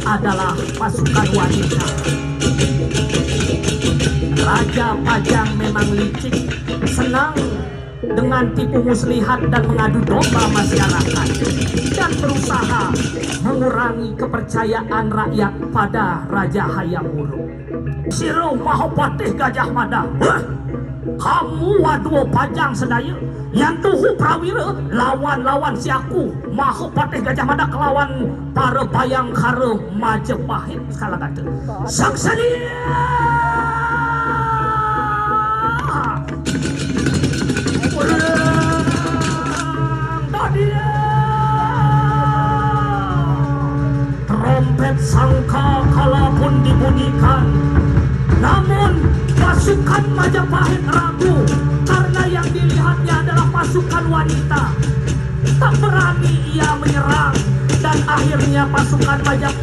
adalah pasukan wanita. Raja Pajang memang licik, senang dengan tipu muslihat dan mengadu domba masyarakat, dan berusaha mengurangi kepercayaan rakyat pada Raja Hayam Wuruk. Siro Mahapatih Gajah Mada, kamu waduh Pajang sedaya yang tuhu prawira lawan-lawan si aku Mahapatih Gajah Mada kelawan para bayangkara Majapahit sekala kata. Saksadia trompet sangka kala pun dibunyikan, namun pasukan Majapahit ragu karena yang dilihatnya adalah pasukan wanita. Tak berani ia menyerang dan akhirnya pasukan Majapahit